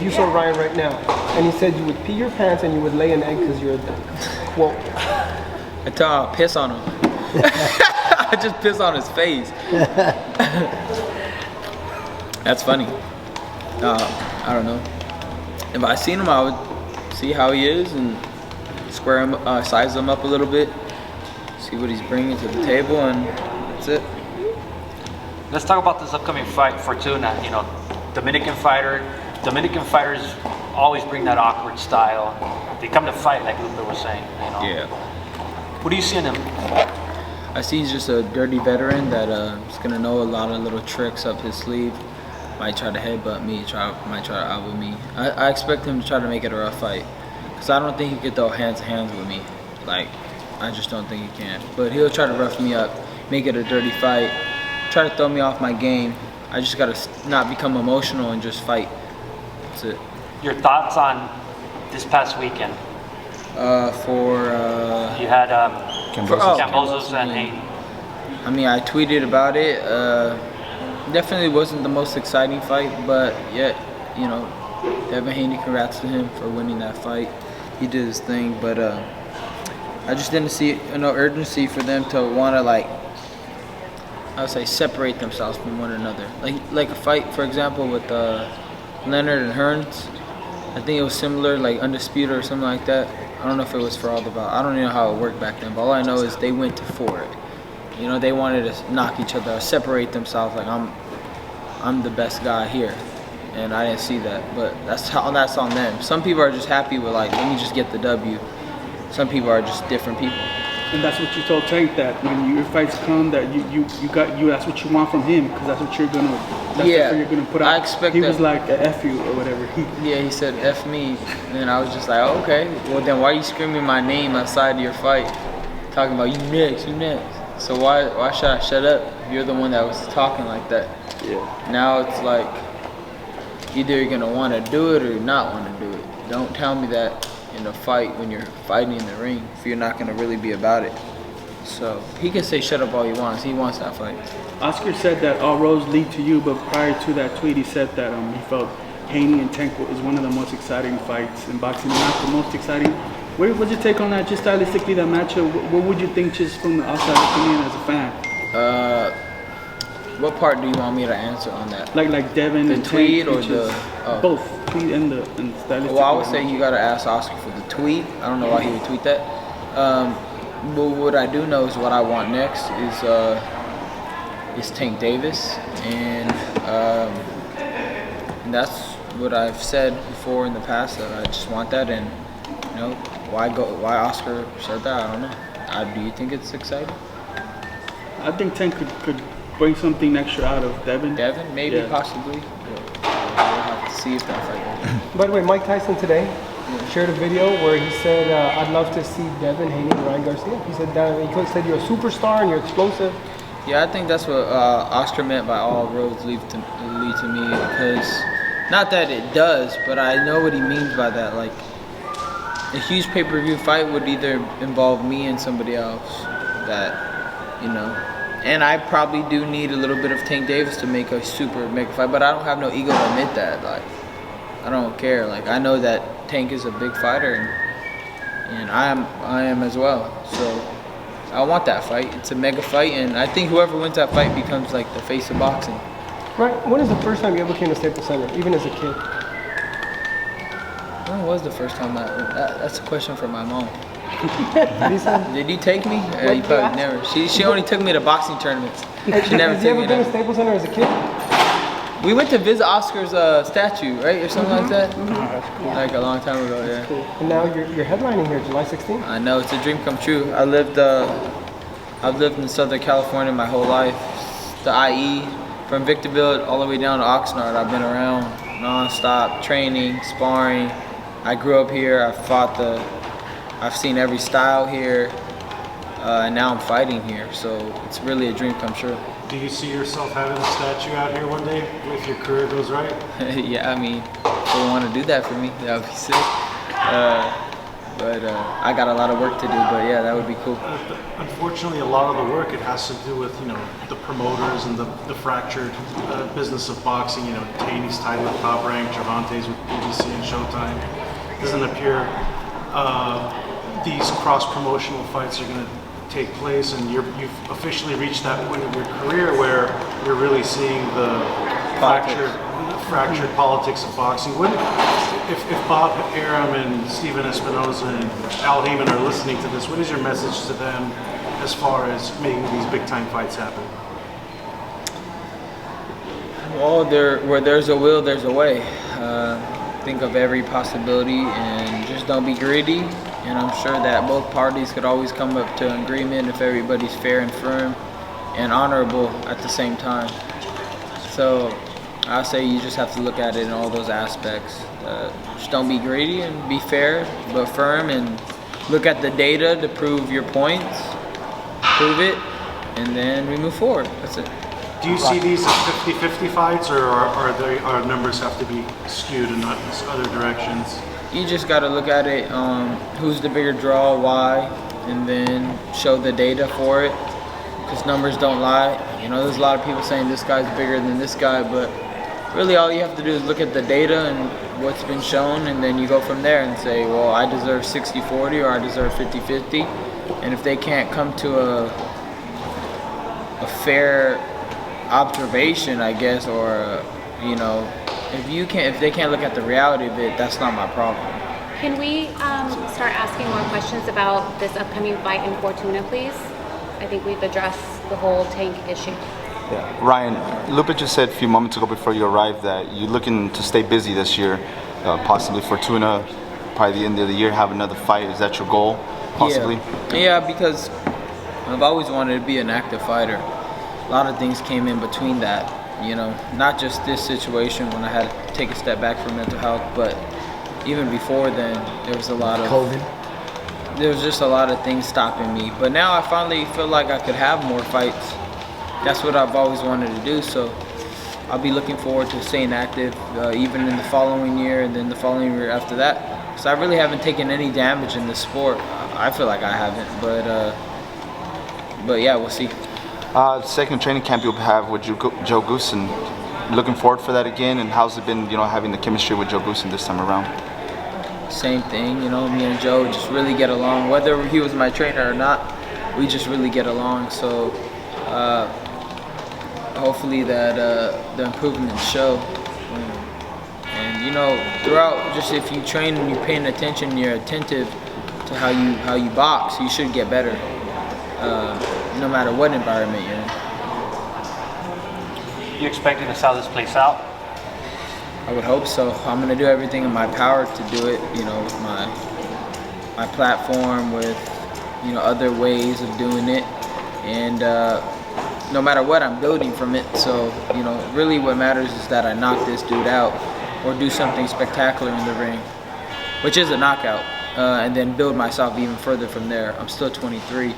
if you saw Ryan right now, and he said you would pee your pants and you would lay an egg because you're a quote. I tell him I'll piss on him. I just piss on his face. That's funny. I don't know. If I seen him, I would see how he is and square him, size him up a little bit, see what he's bringing to the table, and that's it. Let's talk about this upcoming fight, Fortuna. You know, Dominican fighter. Dominican fighters always bring that awkward style. They come to fight, like Luther was saying. You know. Yeah. What do you see in him? I see he's just a dirty veteran that is gonna know a lot of little tricks up his sleeve. Might try to headbutt me, might try to elbow me. I expect him to try to make it a rough fight, because I don't think he could throw hands to hands with me. Like, I just don't think he can. But he'll try to rough me up, make it a dirty fight, try to throw me off my game. I just gotta not become emotional and just fight. That's it. Your thoughts on this past weekend? You had Kambosos and Haney. I mean, I tweeted about it. Definitely wasn't the most exciting fight, but yet, you know, Devin Haney, congrats to him for winning that fight. He did his thing, but I just didn't see urgency for them to want to, like, I would say, separate themselves from one another. Like a fight, for example, with Leonard and Hearns. I think it was similar, like Undisputed or something like that. I don't know if it was for all the bout. I don't even know how it worked back then, but all I know is they went for it. You know, they wanted to knock each other out, separate themselves. Like, I'm the best guy here, and I didn't see that. But that's on them. Some people are just happy with, like, let me just get the W. Some people are just different people. And that's what you told Tank, that when your fights come, that that's what you want from him, because that's what you're gonna put out. I expect he that. was like F you or whatever. Yeah, he said F me, and I was just like, oh, okay. Well, then why are you screaming my name outside of your fight, talking about you next? So why should I shut up? You're the one that was talking like that. Yeah. Now it's like either you're gonna want to do it or not want to do it. Don't tell me that in a fight when you're fighting in the ring if you're not gonna really be about it. So he can say shut up all he wants. He wants that fight. Oscar said that all roads lead to you, but prior to that tweet, he said that he felt Haney and Tank is one of the most exciting fights in boxing, not the most exciting. What's your take on that, just stylistically, that matchup? What would you think, just from the outside looking in as a fan? What part do you want me to answer on that? Like Devin the and tweet Tank, or the both tweet and the stylistic. Well, I would say you gotta ask Oscar for the tweet. I don't know why he would tweet that. But what I do know is what I want next is Tank Davis, and that's what I've said before in the past, that I just want that. And you know, why Oscar said that, I don't know. Do you think it's exciting? I think Tank could bring something extra out of Devin. Devin, maybe, yeah. Possibly. We'll have to see if that fight goes. By the way, Mike Tyson today shared a video where he said, I'd love to see Devin Haney and Ryan Garcia. He said you're a superstar and you're explosive. Yeah, I think that's what Oscar meant by all roads lead to me, because not that it does, but I know what he means by that. Like, a huge pay-per-view fight would either involve me and somebody else that, you know, and I probably do need a little bit of Tank Davis to make a super mega fight, but I don't have no ego to admit that. Like, I don't care. Like, I know that Tank is a big fighter, and I am as well. So I want that fight. It's a mega fight, and I think whoever wins that fight becomes like the face of boxing. Right. When is the first time you ever came to Staples Center, even as a kid? When was the first time that's a question for my mom. Lisa? Did you take me? You probably never. She only took me to boxing tournaments. She never Has you took ever me been to Staples Center as a kid? We went to visit Oscar's statue, right, or something like that. Oh, that's cool. Like a long time ago, yeah. Cool. And now you're headlining here, July 16th. I know, it's a dream come true. I've lived in Southern California my whole life. The IE, from Victorville all the way down to Oxnard. I've been around non-stop, training, sparring. I grew up here. I've seen every style here, and now I'm fighting here. So it's really a dream come true. Do you see yourself having a statue out here one day if your career goes right? Yeah, I mean, if they want to do that for me, that would be sick. But I got a lot of work to do. But yeah, that would be cool. Unfortunately, a lot of the work, it has to do with, the promoters and the fractured business of boxing. Haney's tied with Top Rank, Gervonta's with BBC and Showtime. It doesn't appear these cross-promotional fights are going to take place, and you've officially reached that point in your career where you're really seeing the fractured politics of boxing. If Bob Arum and Steven Espinoza and Al Heyman are listening to this, what is your message to them as far as making these big-time fights happen? Well, where there's a will, there's a way. Think of every possibility and just don't be greedy. And I'm sure that both parties could always come up to an agreement if everybody's fair and firm and honorable at the same time. So I say you just have to look at it in all those aspects. Just don't be greedy and be fair but firm, and look at the data to prove your points, prove it, and then we move forward. That's it. Do you see these as 50-50 fights, or are numbers have to be skewed in other directions? You just got to look at it, who's the bigger draw, why, and then show the data for it, because numbers don't lie. There's a lot of people saying this guy's bigger than this guy, but really all you have to do is look at the data and what's been shown, and then you go from there and say, well, I deserve 60-40 or I deserve 50-50. And if they can't come to a fair observation, I guess, or if they can't look at the reality of it, that's not my problem. Can we start asking more questions about this upcoming fight in Fortuna, please? I think we've addressed the whole Tank issue. Yeah. Ryan, Lupe just said a few moments ago before you arrived that you're looking to stay busy this year, possibly Fortuna, probably the end of the year, have another fight. Is that your goal, possibly? Yeah, because I've always wanted to be an active fighter. A lot of things came in between that, not just this situation when I had to take a step back from mental health, but even before then, there was a lot of COVID. There was just a lot of things stopping me. But now I finally feel like I could have more fights. That's what I've always wanted to do, so I'll be looking forward to staying active even in the following year and then the following year after that. So I really haven't taken any damage in the sport. I feel like I haven't, but yeah, we'll see. Second training camp you'll have with Joe Goossen. Looking forward for that again, and how's it been, having the chemistry with Joe Goossen this time around? Same thing, me and Joe just really get along. Whether he was my trainer or not, we just really get along. So hopefully that the improvements show. And throughout, just if you train and you're paying attention, you're attentive to how you box, you should get better. No matter what environment you're in. You expecting to sell this place out? I would hope so. I'm going to do everything in my power to do it, with my platform, with, other ways of doing it. And no matter what, I'm building from it. So, really what matters is that I knock this dude out or do something spectacular in the ring, which is a knockout, and then build myself even further from there. I'm still 23.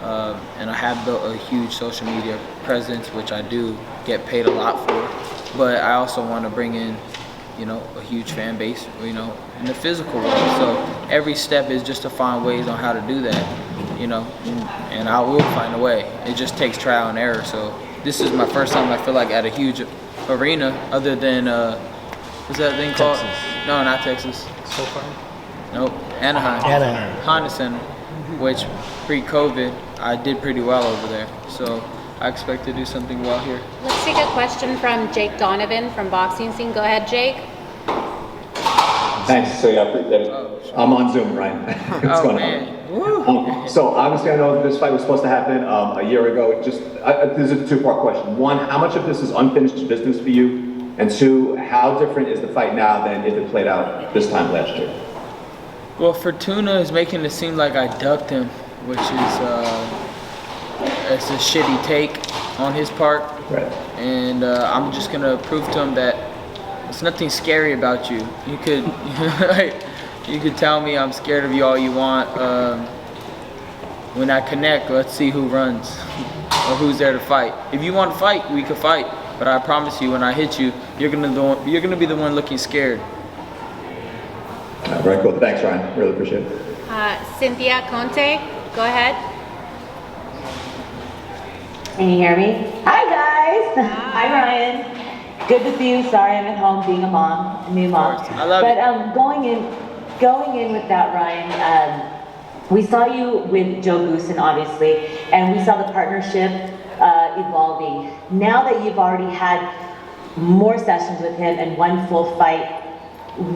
And I have built a huge social media presence, which I do get paid a lot for. But I also want to bring in, a huge fan base, in the physical world. So every step is just to find ways on how to do that, and I will find a way. It just takes trial and error. So this is my first time, I feel like, at a huge arena other than, what's that thing called? Texas. No, not Texas. So far? Nope, Anaheim. Honda Center, which pre-COVID, I did pretty well over there. So I expect to do something well here. Let's take a question from Jake Donovan from Boxing Scene. Go ahead, Jake. Thanks. So I'm on Zoom, Ryan. What's going on? So obviously I know this fight was supposed to happen a year ago. This is a two-part question. One, how much of this is unfinished business for you? And two, how different is the fight now than if it played out this time last year? Well, Fortuna is making it seem like I ducked him, which is it's a shitty take on his part. Right. And I'm just gonna prove to him that there's nothing scary about you. You could you could tell me I'm scared of you all you want. When I connect, let's see who runs or who's there to fight. If you want to fight, we could fight. But I promise you, when I hit you, you're gonna be the one looking scared. Very cool. Thanks, Ryan. Really appreciate it. Cynthia Conte, go ahead. Can you hear me? Hi guys. Hi Ryan. Good to see you. Sorry I'm at home being a mom, a new mom. I love it. But going in with that, Ryan, we saw you with Joe Goosen, obviously, and we saw the partnership evolving. Now that you've already had more sessions with him and one full fight,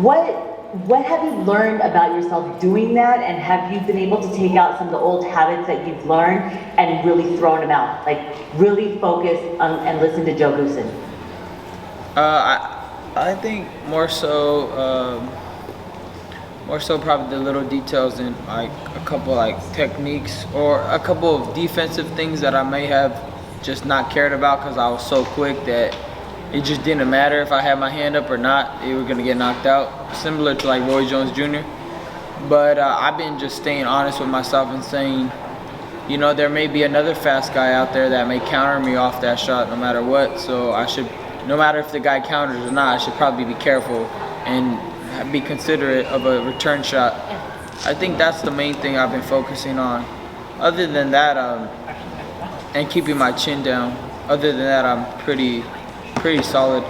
what have you learned about yourself doing that, and have you been able to take out some of the old habits that you've learned and really thrown them out? Like really focus on and listen to Joe Goosen. I think more so probably the little details in like a couple like techniques or a couple of defensive things that I may have just not cared about because I was so quick that it just didn't matter if I had my hand up or not. They were gonna get knocked out, similar to like Roy Jones Jr. But I've been just staying honest with myself and saying, you know, there may be another fast guy out there that may counter me off that shot no matter what. So I should, no matter if the guy counters or not, I should probably be careful and be considerate of a return shot. I think that's the main thing I've been focusing on. Other than that, and keeping my chin down. Other than that, I'm pretty solid.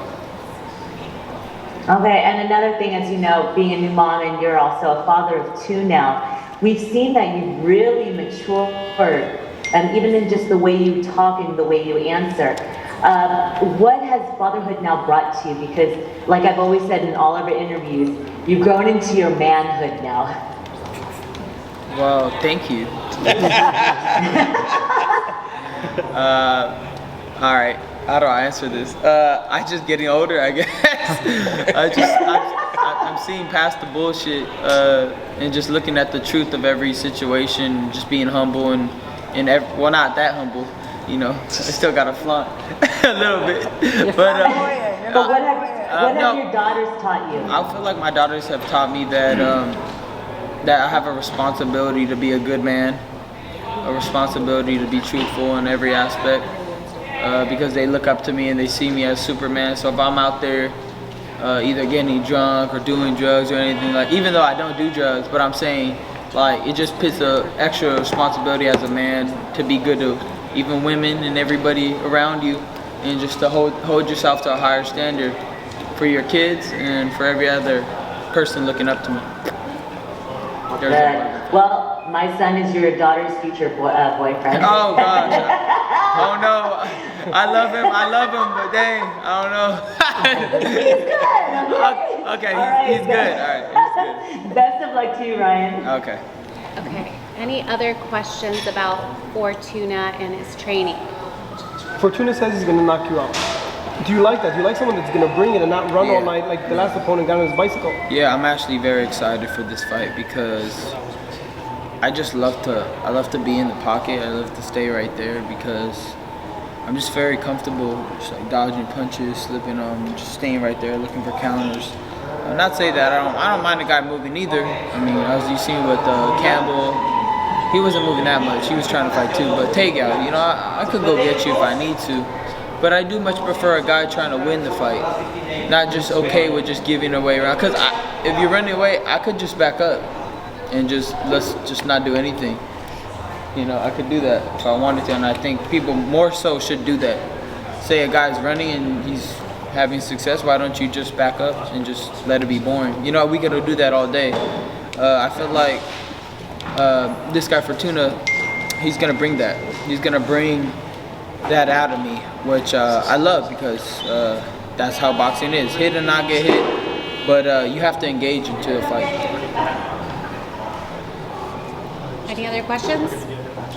Okay, and another thing, as you know, being a new mom and you're also a father of two now, we've seen that you've really matured, and even in just the way you talk and the way you answer. What has fatherhood now brought to you? Because, like I've always said in all of our interviews, you've grown into your manhood now. Well, thank you. All right. How do I answer this? I'm just getting older, I guess. I'm seeing past the bullshit and just looking at the truth of every situation, just being humble and well, not that humble, you know. I still got to flaunt a little bit. But what have your daughters taught you? I feel like my daughters have taught me that that I have a responsibility to be a good man, a responsibility to be truthful in every aspect. Because they look up to me and they see me as Superman. So if I'm out there either getting drunk or doing drugs or anything, like, even though I don't do drugs, but I'm saying, like, it just puts an extra responsibility as a man to be good to even women and everybody around you, and just to hold yourself to a higher standard for your kids and for every other person looking up to me. Well, my son is your daughter's future boyfriend. Oh gosh. Oh no. I love him, but dang, I don't know. He's good. Okay, he's good. All right, he's good. Best of luck to you, Ryan. Okay. Okay. Any other questions about Fortuna and his training? Fortuna says he's going to knock you out. Do you like that? Do you like someone that's going to bring it and not run all night like the last opponent got on his bicycle? Yeah, I'm actually very excited for this fight because I love to be in the pocket. I love to stay right there because I'm just very comfortable, just like dodging punches, slipping just staying right there, looking for counters. Not say that I don't mind the guy moving either. I mean, as you seen with Campbell, he wasn't moving that much. He was trying to fight too, but takeout, you know, I could go get you if I need to. But I do much prefer a guy trying to win the fight, not just okay with just giving away around. Because if you're running away, I could just back up and let's just not do anything. You know, I could do that if I wanted to, and I think people more so should do that. Say a guy's running and he's having success, why don't you just back up and just let it be boring? You know, we could do that all day. I feel like this guy Fortuna, he's gonna bring that. He's gonna bring that out of me, which I love because that's how boxing is. Hit and not get hit, but you have to engage into a fight. Any other questions?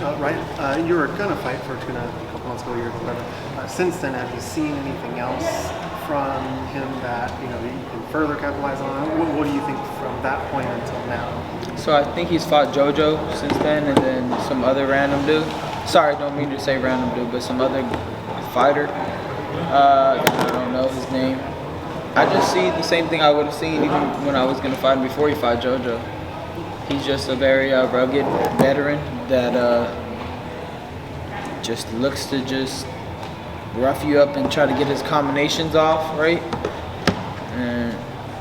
Ryan, you were gonna fight Fortuna a couple months ago, whatever. Since then, have you seen anything else from him that you can further capitalize on? What do you think from that point until now? So I think he's fought JoJo since then, and then some other random dude. Sorry, don't mean to say random dude, but some other fighter. I don't know his name. I just see the same thing I would have seen even when I was gonna fight him before he fought JoJo. He's just a very rugged veteran that just looks to just rough you up and try to get his combinations off, right? And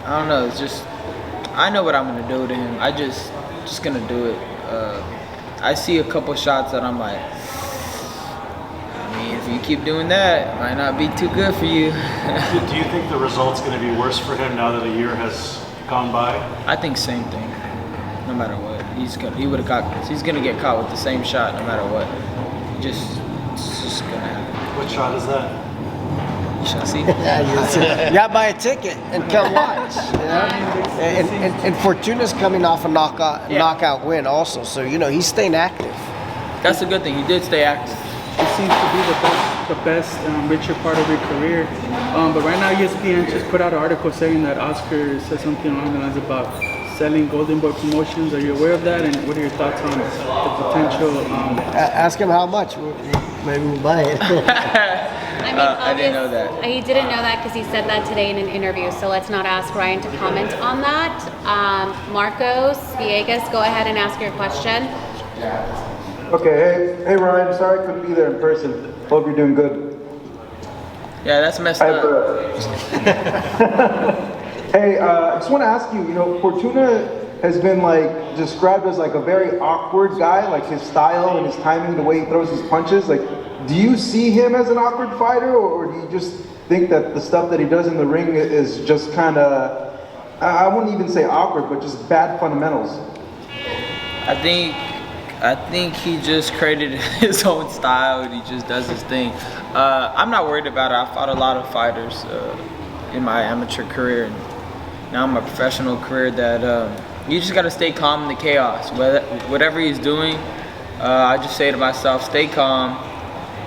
I don't know, it's just, I know what I'm gonna do to him. I just just gonna do it. I see a couple shots that I'm like, I mean, if you keep doing that, it might not be too good for you. Do you think the result's going to be worse for him now that a year has gone by? I think same thing. No matter what, he's gonna get caught with the same shot no matter what. It's just gonna happen. What shot is that? You shall see. You gotta buy a ticket and come watch. You know? And Fortuna's coming off a knockout win also, so he's staying active. That's a good thing. He did stay active. It seems to be the best richer part of your career. But right now, ESPN just put out an article saying that Oscar said something along the lines about selling Golden Boy Promotions. Are you aware of that? And what are your thoughts on the potential? Ask him how much. Maybe we'll buy it. I didn't know that. He didn't know that because he said that today in an interview. So let's not ask Ryan to comment on that. Marcos Villegas, go ahead and ask your question. Okay, hey Ryan, sorry I couldn't be there in person. Hope you're doing good. Yeah, that's messed up. Hey, I just want to ask you, Fortuna has been described as a very awkward guy, his style and his timing, the way he throws his punches. Do you see him as an awkward fighter, or do you just think that the stuff that he does in the ring is just kind of, I wouldn't even say awkward, but just bad fundamentals? I think he just created his own style and he just does his thing. I'm not worried about it. I fought a lot of fighters in my amateur career, and now I'm a professional career that you just got to stay calm in the chaos. Whatever he's doing, I just say to myself, stay calm.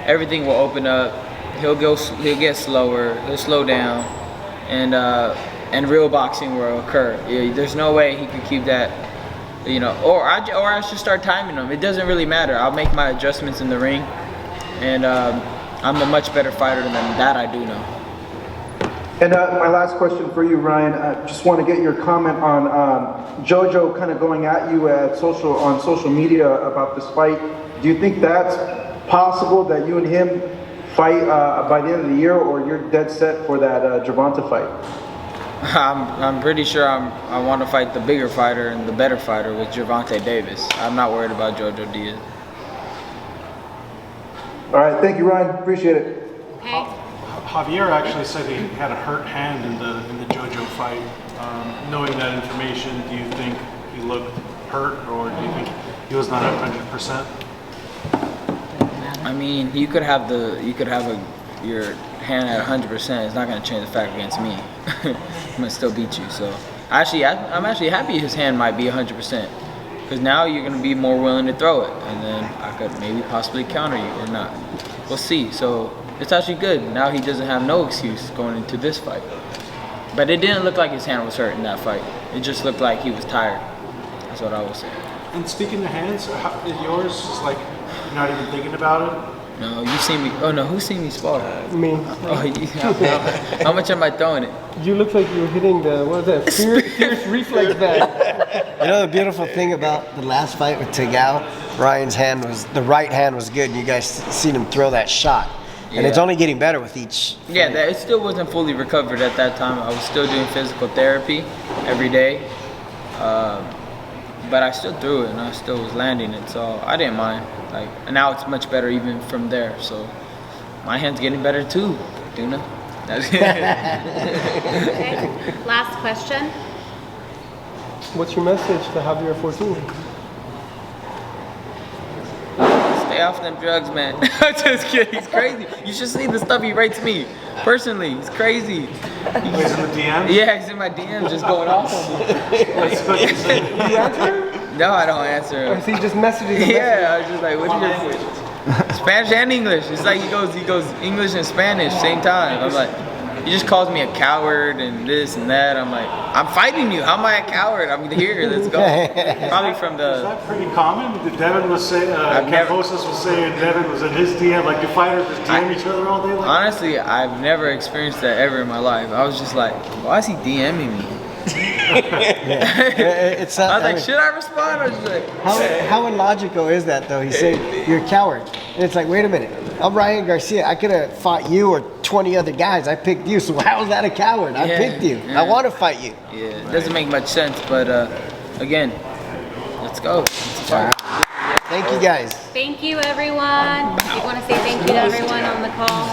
Everything will open up. He'll get slower. He'll slow down, and real boxing will occur. There's no way he could keep that. Or I should start timing them. It doesn't really matter. I'll make my adjustments in the ring, and I'm a much better fighter than that. I do know. And my last question for you, Ryan, I just want to get your comment on JoJo kind of going at you on social media about this fight. Do you think that's possible that you and him fight by the end of the year, or you're dead set for that Gervonta fight? I'm pretty sure I want to fight the bigger fighter and the better fighter with Gervonta Davis. I'm not worried about JoJo Diaz. All right, thank you, Ryan. Appreciate it. Okay. Javier actually said he had a hurt hand in the JoJo fight. Knowing that information, do you think he looked hurt, or do you think he was not at 100%? I mean, you could have your hand at 100%. It's not going to change the fact against me. I'm going to still beat you. So I'm actually happy his hand might be 100%, because now you're going to be more willing to throw it, and then I could maybe possibly counter you or not. We'll see. So it's actually good. Now he doesn't have no excuse going into this fight. But it didn't look like his hand was hurt in that fight. It just looked like he was tired. That's what I would say. And speaking of hands, yours is you're not even thinking about it? No, you see me. Oh no, who's seen me spar? Me. Oh, yeah. How much am I throwing it? You look like you're hitting fierce reflex bag. The beautiful thing about the last fight with Tegao, Ryan's hand the right hand was good. You guys seen him throw that shot. And it's only getting better with each fight. Yeah, it still wasn't fully recovered at that time. I was still doing physical therapy every day. But I still threw it, and I still was landing it, so I didn't mind. And now it's much better even from there. So my hand's getting better too, Tuna. Okay. Last question. What's your message to Javier Fortuna? Stay off them drugs, man. I'm just kidding. He's crazy. You should see the stuff he writes me. Personally, he's crazy. He's in the DMs? Yeah, he's in my DMs just going off on me. You answer? No, I don't answer him. Or is he just messaging? Yeah, I was just like, what are your Spanish and English. It's like he goes English and Spanish same time. I'm like, he just calls me a coward and this and that. I'm like, I'm fighting you. How am I a coward? I'm here. Let's go. Probably from the. Is that pretty common? Did Devin was saying, Kambosos was saying Devin was in his DM, do fighters just DM each other all day? Honestly, I've never experienced that ever in my life. I was just like, why is he DMing me? It's not, I was like, should I respond? I was just like, how illogical is that though? He said you're a coward, and it's like, wait a minute, I'm Ryan Garcia. I could have fought you or 20 other guys. I picked you, so how is that a coward? I picked you. I want to fight you. Yeah, it doesn't make much sense, but again, let's go. Thank you guys. Thank you, everyone. You want to say thank you to everyone on the call?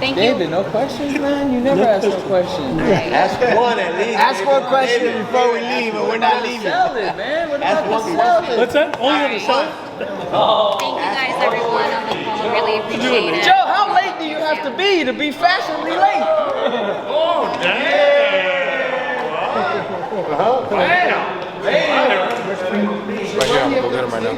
Thank you. David, no questions, man? You never ask no questions. Ask one at least. Ask one question before we leave, and we're not leaving. Sell it, man. What about the sell it? What's that? Only on the show? Thank you guys, everyone on the call. Really appreciate it. Joe, how late do you have to be fashionably late? Oh, damn! Wow. Damn! Right here, I'm gonna go get him right now.